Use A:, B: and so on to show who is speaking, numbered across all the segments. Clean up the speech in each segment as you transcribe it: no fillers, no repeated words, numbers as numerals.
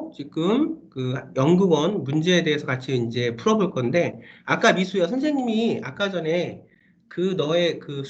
A: 가지고 지금 그 연극원 문제에 대해서 같이 이제 풀어볼 건데, 아까 미수야 선생님이 아까 전에 그 너의 그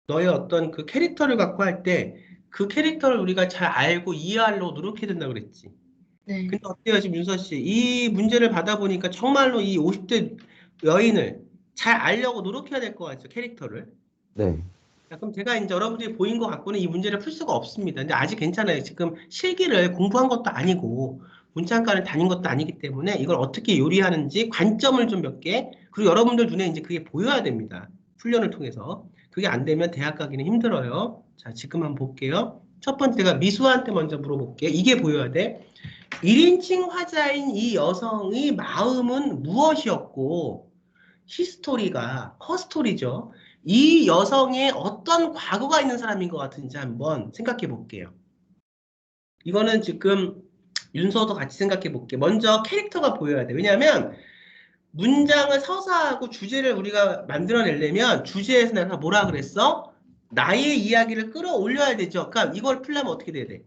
A: 너의 어떤 그 캐릭터를 갖고 할 때 그 캐릭터를 우리가 잘 알고 이해하려고 노력해야 된다고 그랬지.
B: 네.
A: 근데 어때요, 지금 윤서 씨? 이 문제를 받아보니까 정말로 이 50대 여인을 잘 알려고 노력해야 될 것 같죠, 캐릭터를.
C: 네.
A: 자, 그럼 제가 이제 여러분들이 보인 것 갖고는 이 문제를 풀 수가 없습니다. 근데 아직 괜찮아요. 지금 실기를 공부한 것도 아니고 문창과를 다닌 것도 아니기 때문에 이걸 어떻게 요리하는지 관점을 좀 몇 개, 그리고 여러분들 눈에 이제 그게 보여야 됩니다. 훈련을 통해서. 그게 안 되면 대학 가기는 힘들어요. 자, 지금 한번 볼게요. 첫 번째가 미수한테 먼저 물어볼게요. 이게 보여야 돼. 1인칭 화자인 이 여성의 마음은 무엇이었고, 허스토리죠. 이 여성의 어떤 과거가 있는 사람인 것 같은지 한번 생각해 볼게요. 이거는 지금 윤서도 같이 생각해 볼게요. 먼저 캐릭터가 보여야 돼. 왜냐하면 문장을 서사하고 주제를 우리가 만들어내려면 주제에서 내가 뭐라 그랬어? 나의 이야기를 끌어올려야 되죠. 그러니까 이걸 풀려면 어떻게 돼야 돼?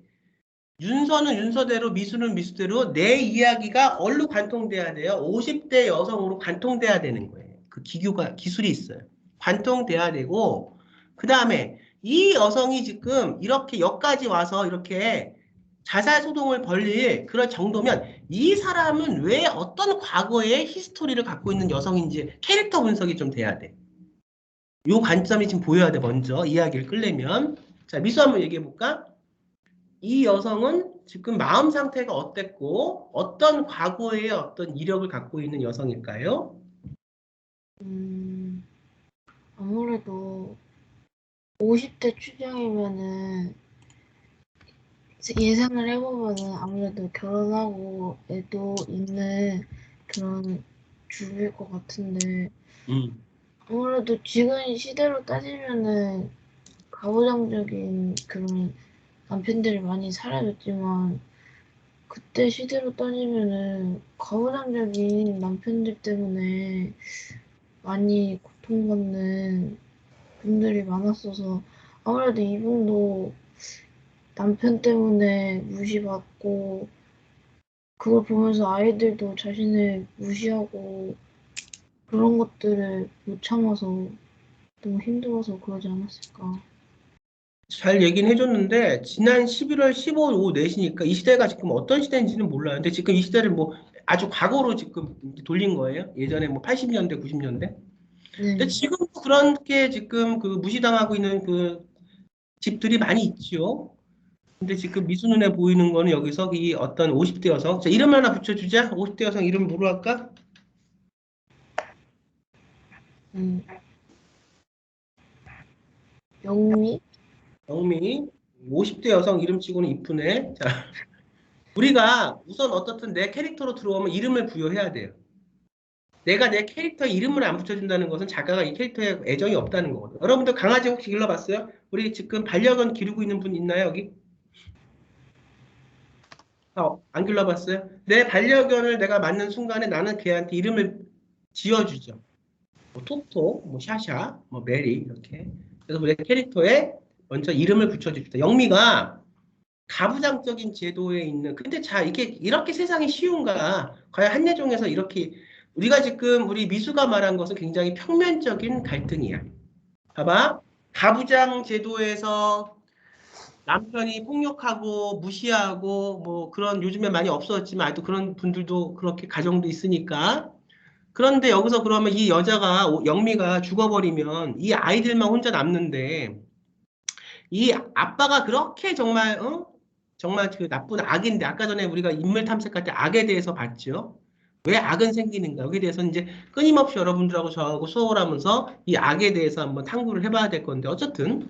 A: 윤서는 윤서대로, 미수는 미수대로 내 이야기가 어디로 관통돼야 돼요? 50대 여성으로 관통돼야 되는 거예요. 그 기술이 있어요. 관통돼야 되고, 그 다음에 이 여성이 지금 이렇게 여기까지 와서 이렇게 자살 소동을 벌릴 그럴 정도면 이 사람은 왜 어떤 과거의 히스토리를 갖고 있는 여성인지 캐릭터 분석이 좀 돼야 돼. 요 관점이 지금 보여야 돼, 먼저 이야기를 끌려면. 자, 미수 한번 얘기해 볼까? 이 여성은 지금 마음 상태가 어땠고 어떤 과거의 어떤 이력을 갖고 있는 여성일까요?
B: 아무래도 50대 추정이면은 예상을 해보면은 아무래도 결혼하고 애도 있는 그런 주부일 것 같은데 아무래도 지금 시대로 따지면은 가부장적인 그런 남편들이 많이 사라졌지만 그때 시대로 따지면은 가부장적인 남편들 때문에 많이 고통받는 분들이 많았어서 아무래도 이분도 남편 때문에 무시받고 그걸 보면서 아이들도 자신을 무시하고 그런 것들을 못 참아서 너무 힘들어서 그러지 않았을까.
A: 잘 얘기는 해줬는데 지난 11월 15일 오후 4시니까 이 시대가 지금 어떤 시대인지는 몰라요. 근데 지금 이 시대를 뭐 아주 과거로 지금 돌린 거예요. 예전에 뭐 80년대, 90년대. 근데
B: 네.
A: 지금 그렇게 지금 그 무시당하고 있는 그 집들이 많이 있지요. 근데 지금 미수 눈에 보이는 거는 여기서 이 어떤 50대 여성. 자, 이름 하나 붙여주자. 50대 여성 이름 뭐로 할까?
B: 영미?
A: 영미. 50대 여성 이름 치고는 이쁘네. 자, 우리가 우선 어떻든 내 캐릭터로 들어오면 이름을 부여해야 돼요. 내가 내 캐릭터에 이름을 안 붙여준다는 것은 작가가 이 캐릭터에 애정이 없다는 거거든요. 여러분들 강아지 혹시 길러봤어요? 우리 지금 반려견 기르고 있는 분 있나요, 여기? 안 길러봤어요? 내 반려견을 내가 맞는 순간에 나는 걔한테 이름을 지어주죠. 뭐 토토, 뭐 샤샤, 뭐 메리 이렇게. 그래서 우리 캐릭터에 먼저 이름을 붙여줍니다. 영미가 가부장적인 제도에 있는, 근데 자, 이게 이렇게 세상이 쉬운가? 과연 한예종에서 이렇게, 우리가 지금 우리 미수가 말한 것은 굉장히 평면적인 갈등이야. 봐봐. 가부장 제도에서 남편이 폭력하고 무시하고 뭐 그런, 요즘에 많이 없어졌지만 아직도 그런 분들도 그렇게 가정도 있으니까. 그런데 여기서 그러면 이 여자가, 영미가 죽어버리면 이 아이들만 혼자 남는데 이 아빠가 그렇게 정말 정말 그 나쁜 악인데, 아까 전에 우리가 인물 탐색할 때 악에 대해서 봤죠. 왜 악은 생기는가? 여기에 대해서 이제 끊임없이 여러분들하고 저하고 수업을 하면서 이 악에 대해서 한번 탐구를 해봐야 될 건데, 어쨌든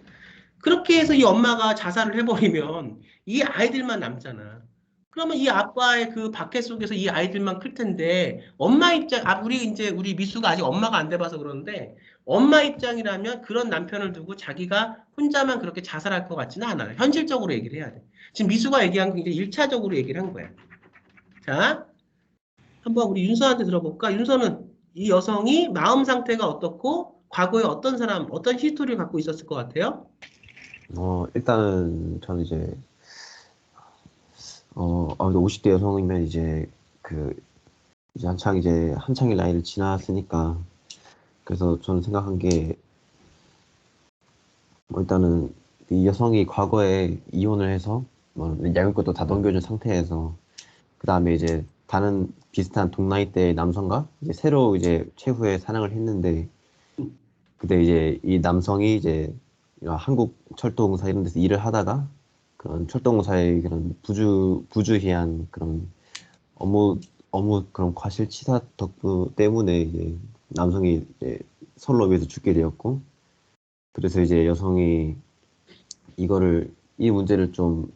A: 그렇게 해서 이 엄마가 자살을 해버리면 이 아이들만 남잖아. 그러면 이 아빠의 그 박해 속에서 이 아이들만 클 텐데, 엄마 입장, 우리 미수가 아직 엄마가 안 돼봐서 그러는데, 엄마 입장이라면 그런 남편을 두고 자기가 혼자만 그렇게 자살할 것 같지는 않아요. 현실적으로 얘기를 해야 돼. 지금 미수가 얘기한 거 굉장히 1차적으로 얘기를 한 거야. 자, 한번 우리 윤서한테 들어볼까? 윤서는 이 여성이 마음 상태가 어떻고, 과거에 어떤 사람, 어떤 히스토리를 갖고 있었을 것 같아요?
C: 일단은 저는 이제 아무래도 50대 여성이면 이제 이제 한창의 나이를 지났으니까, 그래서 저는 생각한 게, 뭐 일단은 이 여성이 과거에 이혼을 해서 뭐 양육권도 다 넘겨준 상태에서, 그 다음에 이제 다른 비슷한 동나이대의 남성과 이제 새로 이제 최후의 사랑을 했는데, 그때 이제 이 남성이 이제 한국 철도공사 이런 데서 일을 하다가 그런 철도공사의 그런 부주의한 그런 업무 그런 과실치사 덕분 때문에 이제 남성이 이제 선로 위에서 죽게 되었고, 그래서 이제 여성이 이 문제를 좀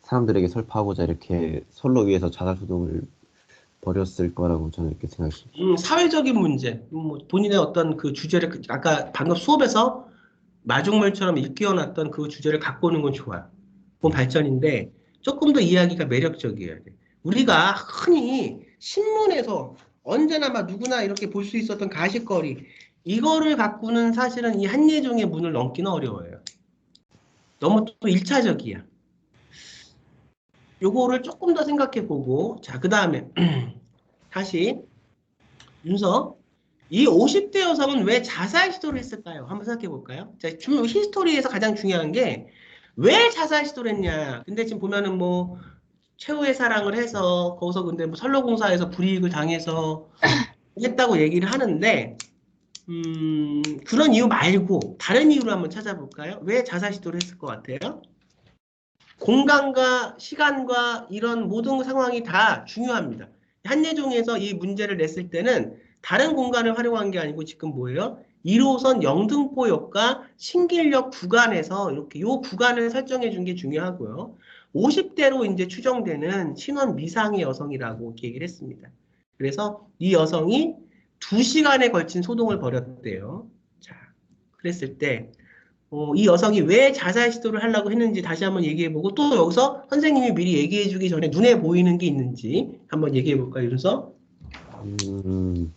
C: 사람들에게 설파하고자 이렇게 선로 위에서 자살소동을 벌였을 거라고 저는 이렇게 생각했습니다.
A: 사회적인 문제, 뭐 본인의 어떤 그 주제를 아까 방금 수업에서 마중물처럼 일깨워놨던 그 주제를 갖고 오는 건 좋아요. 그건 발전인데 조금 더 이야기가 매력적이어야 돼. 우리가 흔히 신문에서 언제나 막 누구나 이렇게 볼 수 있었던 가십거리 이거를 갖고는 사실은 이 한예종의 문을 넘기는 어려워요. 너무 또 1차적이야. 요거를 조금 더 생각해 보고 자, 그 다음에 다시 윤서 이 50대 여성은 왜 자살 시도를 했을까요? 한번 생각해 볼까요? 자, 히스토리에서 가장 중요한 게 왜 자살 시도를 했냐. 근데 지금 보면은 뭐 최후의 사랑을 해서 거기서 근데 뭐 선로공사에서 불이익을 당해서 했다고 얘기를 하는데 그런 이유 말고 다른 이유로 한번 찾아볼까요? 왜 자살 시도를 했을 것 같아요? 공간과 시간과 이런 모든 상황이 다 중요합니다. 한예종에서 이 문제를 냈을 때는 다른 공간을 활용한 게 아니고 지금 뭐예요? 1호선 영등포역과 신길역 구간에서 이렇게 요 구간을 설정해 준 게 중요하고요. 50대로 이제 추정되는 신원 미상의 여성이라고 이렇게 얘기를 했습니다. 그래서 이 여성이 2시간에 걸친 소동을 벌였대요. 자, 그랬을 때 이 여성이 왜 자살 시도를 하려고 했는지 다시 한번 얘기해보고 또 여기서 선생님이 미리 얘기해주기 전에 눈에 보이는 게 있는지 한번 얘기해볼까요, 윤서?
C: 음,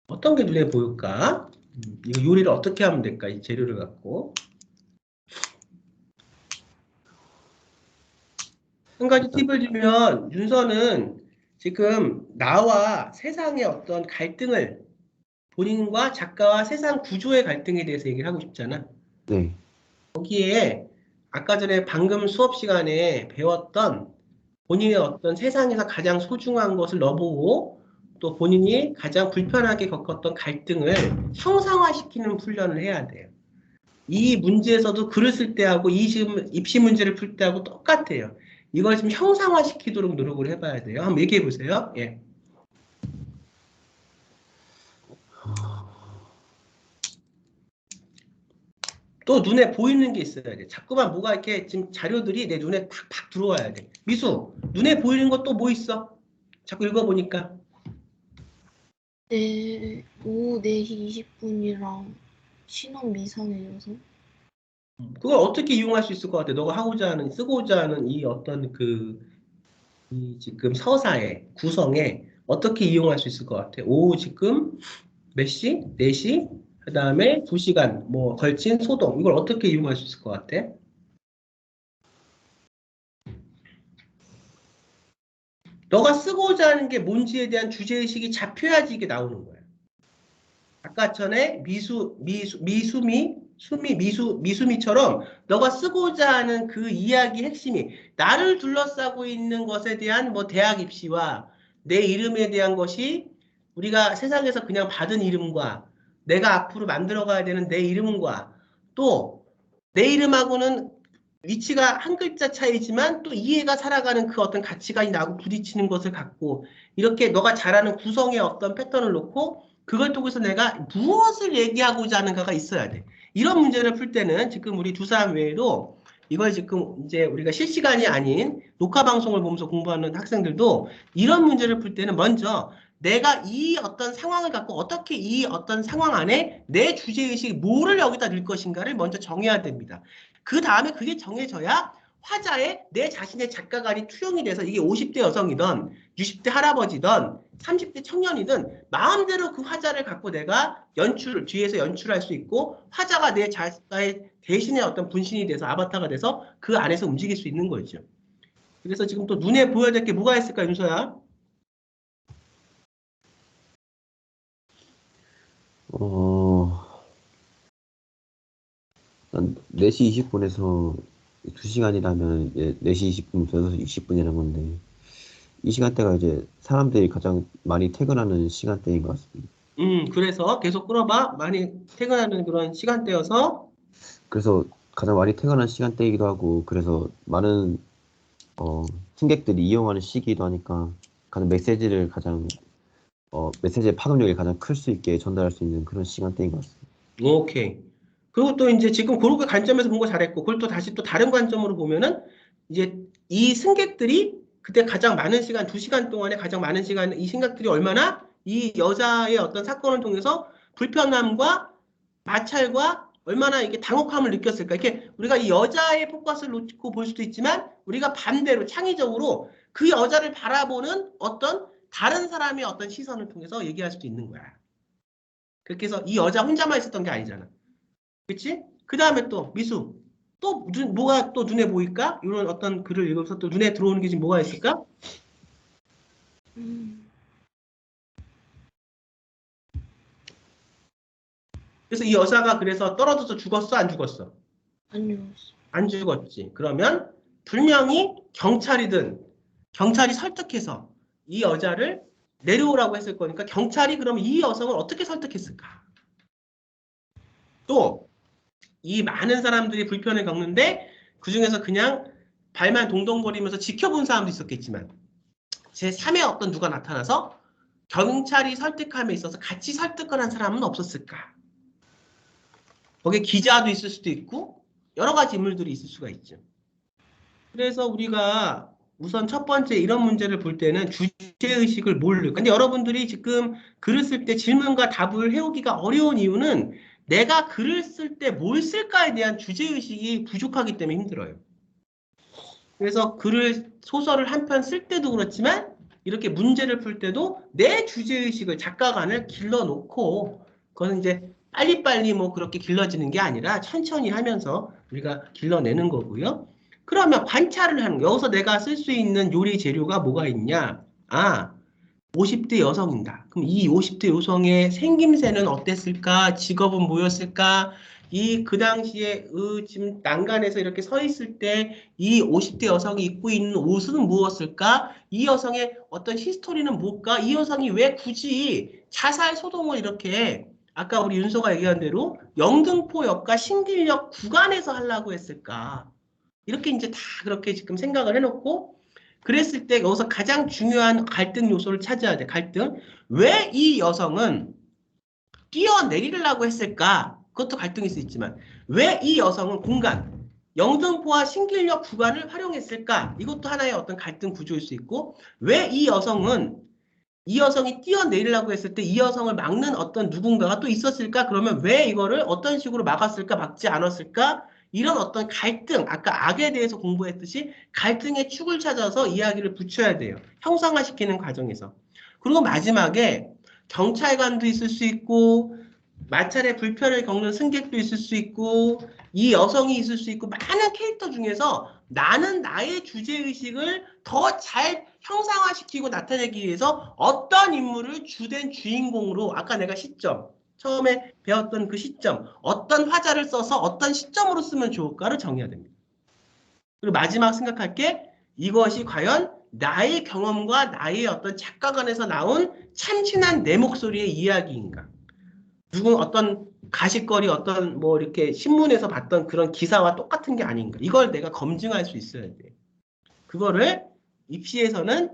A: 어떤 게 눈에 보일까? 이거 요리를 어떻게 하면 될까? 이 재료를 갖고. 한 가지 팁을 주면 윤서는 지금 나와 세상의 어떤 갈등을 본인과 작가와 세상 구조의 갈등에 대해서 얘기를 하고 싶잖아.
C: 네.
A: 거기에 아까 전에 방금 수업 시간에 배웠던 본인의 어떤 세상에서 가장 소중한 것을 넣어보고 또 본인이 가장 불편하게 겪었던 갈등을 형상화시키는 훈련을 해야 돼요. 이 문제에서도 글을 쓸 때하고 이 지금 입시 문제를 풀 때하고 똑같아요. 이걸 좀 형상화시키도록 노력을 해봐야 돼요. 한번 얘기해 보세요. 예. 또 눈에 보이는 게 있어야 돼. 자꾸만 뭐가 이렇게 지금 자료들이 내 눈에 팍팍 들어와야 돼. 미수, 눈에 보이는 것 또 뭐 있어? 자꾸 읽어보니까.
B: 오후 4시 20분이랑 신혼 미상의 여성?
A: 그걸 어떻게 이용할 수 있을 것 같아? 너가 쓰고자 하는 이 어떤 이 지금 서사의 구성에 어떻게 이용할 수 있을 것 같아? 오후 지금 몇 시? 4시? 그 다음에 2시간 뭐 걸친 소동. 이걸 어떻게 이용할 수 있을 것 같아? 너가 쓰고자 하는 게 뭔지에 대한 주제의식이 잡혀야지 이게 나오는 거야. 아까 전에 미수미처럼 너가 쓰고자 하는 그 이야기 핵심이 나를 둘러싸고 있는 것에 대한 뭐 대학 입시와 내 이름에 대한 것이 우리가 세상에서 그냥 받은 이름과 내가 앞으로 만들어가야 되는 내 이름과 또 내 이름하고는 위치가 한 글자 차이지만 또 이해가 살아가는 그 어떤 가치관이 나하고 부딪히는 것을 갖고 이렇게 너가 잘하는 구성의 어떤 패턴을 놓고 그걸 통해서 내가 무엇을 얘기하고자 하는가가 있어야 돼. 이런 문제를 풀 때는 지금 우리 두 사람 외에도 이걸 지금 이제 우리가 실시간이 아닌 녹화 방송을 보면서 공부하는 학생들도 이런 문제를 풀 때는 먼저 내가 이 어떤 상황을 갖고 어떻게 이 어떤 상황 안에 내 주제의식 뭐를 여기다 넣을 것인가를 먼저 정해야 됩니다. 그 다음에 그게 정해져야 화자에 내 자신의 작가관이 투영이 돼서 이게 50대 여성이든 60대 할아버지든 30대 청년이든 마음대로 그 화자를 갖고 내가 뒤에서 연출할 수 있고 화자가 내 작가의 대신의 어떤 분신이 돼서 아바타가 돼서 그 안에서 움직일 수 있는 거죠. 그래서 지금 또 눈에 보여야 될 게 뭐가 있을까, 윤서야?
C: 한 4시 20분에서 2시간이라면 이제 4시 20분부터 6시 20분이라는 건데, 이 시간대가 이제 사람들이 가장 많이 퇴근하는 시간대인 것 같습니다.
A: 그래서 계속 끌어봐. 많이 퇴근하는 그런 시간대여서.
C: 그래서 가장 많이 퇴근하는 시간대이기도 하고, 그래서 많은 승객들이 이용하는 시기이기도 하니까 가장 메시지의 파급력이 가장 클 수 있게 전달할 수 있는 그런 시간대인 것 같습니다.
A: 오케이. 그리고 또 이제 지금 그렇게 관점에서 본 거 잘했고, 그걸 또 다시 또 다른 관점으로 보면은 이제 이 승객들이 그때 가장 많은 시간, 2시간 동안에 가장 많은 시간, 이 승객들이 얼마나 이 여자의 어떤 사건을 통해서 불편함과 마찰과 얼마나 이게 당혹함을 느꼈을까. 이렇게 우리가 이 여자의 포커스를 놓고 볼 수도 있지만 우리가 반대로 창의적으로 그 여자를 바라보는 어떤 다른 사람의 어떤 시선을 통해서 얘기할 수도 있는 거야. 그렇게 해서 이 여자 혼자만 있었던 게 아니잖아. 그치? 그 다음에 또 미수. 또 뭐가 또 눈에 보일까? 이런 어떤 글을 읽어서 또 눈에 들어오는 게 지금 뭐가 있을까? 그래서 이 여자가 그래서 떨어져서 죽었어? 안 죽었어?
B: 안 읽었어.
A: 안 죽었지. 그러면 분명히 경찰이 설득해서 이 여자를 내려오라고 했을 거니까 경찰이 그러면 이 여성을 어떻게 설득했을까? 또 이 많은 사람들이 불편을 겪는데 그중에서 그냥 발만 동동거리면서 지켜본 사람도 있었겠지만 제3의 어떤 누가 나타나서 경찰이 설득함에 있어서 같이 설득을 한 사람은 없었을까? 거기에 기자도 있을 수도 있고 여러 가지 인물들이 있을 수가 있죠. 그래서 우리가 우선 첫 번째 이런 문제를 볼 때는 주제의식을 모르고, 근데 여러분들이 지금 글을 쓸 때 질문과 답을 해오기가 어려운 이유는 내가 글을 쓸 때 뭘 쓸까에 대한 주제의식이 부족하기 때문에 힘들어요. 그래서 소설을 한 편 쓸 때도 그렇지만 이렇게 문제를 풀 때도 내 주제의식을 작가관을 길러놓고 그거는 이제 빨리빨리 뭐 그렇게 길러지는 게 아니라 천천히 하면서 우리가 길러내는 거고요. 그러면 관찰을 하는 거. 여기서 내가 쓸 수 있는 요리 재료가 뭐가 있냐? 50대 여성이다. 그럼 이 50대 여성의 생김새는 어땠을까? 직업은 뭐였을까? 그 당시에 지금 난간에서 이렇게 서 있을 때 이 50대 여성이 입고 있는 옷은 무엇일까? 이 여성의 어떤 히스토리는 뭘까? 이 여성이 왜 굳이 자살 소동을 이렇게 아까 우리 윤서가 얘기한 대로 영등포역과 신길역 구간에서 하려고 했을까? 이렇게 이제 다 그렇게 지금 생각을 해놓고 그랬을 때 여기서 가장 중요한 갈등 요소를 찾아야 돼. 갈등. 왜 이 여성은 뛰어내리려고 했을까? 그것도 갈등일 수 있지만 왜 이 여성은 영등포와 신길역 구간을 활용했을까? 이것도 하나의 어떤 갈등 구조일 수 있고 왜 이 여성이 뛰어내리려고 했을 때 이 여성을 막는 어떤 누군가가 또 있었을까? 그러면 왜 이거를 어떤 식으로 막았을까? 막지 않았을까? 이런 어떤 갈등, 아까 악에 대해서 공부했듯이 갈등의 축을 찾아서 이야기를 붙여야 돼요. 형상화시키는 과정에서. 그리고 마지막에 경찰관도 있을 수 있고 마찰의 불편을 겪는 승객도 있을 수 있고 이 여성이 있을 수 있고 많은 캐릭터 중에서 나는 나의 주제의식을 더 잘 형상화시키고 나타내기 위해서 어떤 인물을 주된 주인공으로 아까 내가 처음에 배웠던 그 시점 어떤 화자를 써서 어떤 시점으로 쓰면 좋을까를 정해야 됩니다. 그리고 마지막 생각할 게 이것이 과연 나의 경험과 나의 어떤 작가관에서 나온 참신한 내 목소리의 이야기인가 어떤 가십거리 어떤 뭐 이렇게 신문에서 봤던 그런 기사와 똑같은 게 아닌가 이걸 내가 검증할 수 있어야 돼. 그거를 입시에서는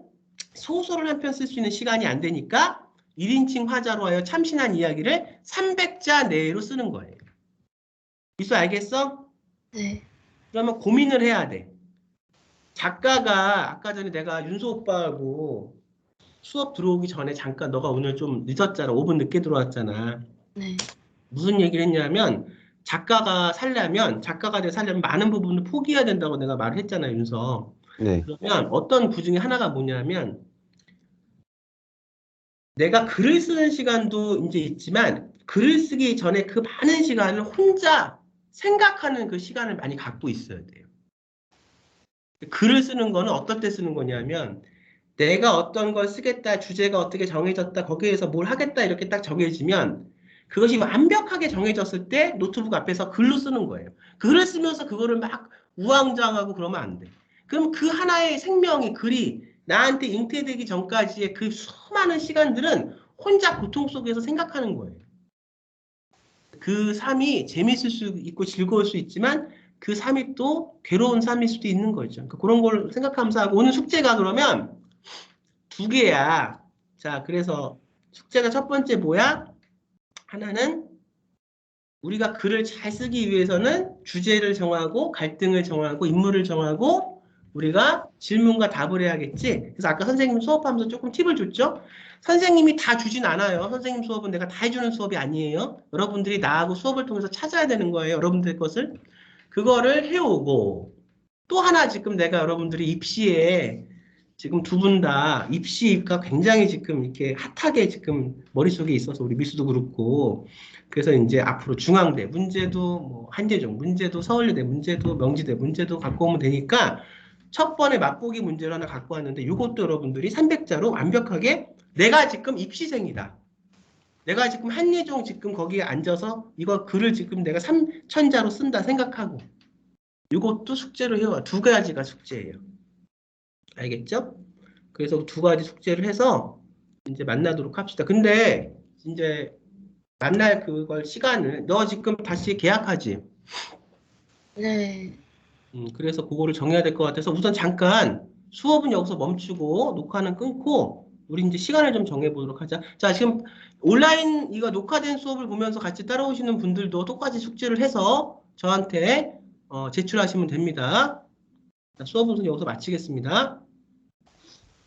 A: 소설을 한 편 쓸 수 있는 시간이 안 되니까 1인칭 화자로 하여 참신한 이야기를 300자 내로 쓰는 거예요. 미수 알겠어?
B: 네.
A: 그러면 고민을 해야 돼. 작가가 아까 전에 내가 윤소 오빠하고 수업 들어오기 전에 잠깐 너가 오늘 좀 늦었잖아. 5분 늦게 들어왔잖아.
B: 네.
A: 무슨 얘기를 했냐면 작가가 살려면 많은 부분을 포기해야 된다고 내가 말을 했잖아요, 윤서.
C: 네.
A: 그러면 어떤 그 중에 하나가 뭐냐면 내가 글을 쓰는 시간도 이제 있지만 글을 쓰기 전에 그 많은 시간을 혼자 생각하는 그 시간을 많이 갖고 있어야 돼요. 글을 쓰는 거는 어떨 때 쓰는 거냐면 내가 어떤 걸 쓰겠다, 주제가 어떻게 정해졌다, 거기에서 뭘 하겠다 이렇게 딱 정해지면 그것이 완벽하게 정해졌을 때 노트북 앞에서 글로 쓰는 거예요. 글을 쓰면서 그거를 막 우왕좌왕하고 그러면 안 돼. 그럼 그 하나의 생명이 글이 나한테 잉태되기 전까지의 그 수많은 시간들은 혼자 고통 속에서 생각하는 거예요. 그 삶이 재밌을 수 있고 즐거울 수 있지만 그 삶이 또 괴로운 삶일 수도 있는 거죠. 그런 걸 생각하면서 하고 오늘 숙제가 그러면 두 개야. 자, 그래서 숙제가 첫 번째 뭐야? 하나는 우리가 글을 잘 쓰기 위해서는 주제를 정하고 갈등을 정하고 인물을 정하고 우리가 질문과 답을 해야겠지. 그래서 아까 선생님 수업하면서 조금 팁을 줬죠. 선생님이 다 주진 않아요. 선생님 수업은 내가 다 해주는 수업이 아니에요. 여러분들이 나하고 수업을 통해서 찾아야 되는 거예요. 여러분들 것을. 그거를 해오고 또 하나 지금 내가 여러분들이 입시에 지금 두 분 다 입시가 굉장히 지금 이렇게 핫하게 지금 머릿속에 있어서 우리 미수도 그렇고 그래서 이제 앞으로 중앙대 문제도 뭐 한예종 문제도 서울예대 문제도 명지대 문제도 갖고 오면 되니까 첫 번에 맛보기 문제를 하나 갖고 왔는데 이것도 여러분들이 300자로 완벽하게 내가 지금 입시생이다. 내가 지금 한예종 지금 거기에 앉아서 이거 글을 지금 내가 3000자로 쓴다 생각하고 이것도 숙제로 해와. 두 가지가 숙제예요. 알겠죠? 그래서 두 가지 숙제를 해서 이제 만나도록 합시다. 근데 이제 만날 그걸 시간을 너 지금 다시 계약하지?
B: 네.
A: 그래서 그거를 정해야 될 것 같아서 우선 잠깐 수업은 여기서 멈추고 녹화는 끊고 우리 이제 시간을 좀 정해보도록 하자. 자, 지금 온라인 이거 녹화된 수업을 보면서 같이 따라오시는 분들도 똑같이 숙제를 해서 저한테 제출하시면 됩니다. 자, 수업은 여기서 마치겠습니다.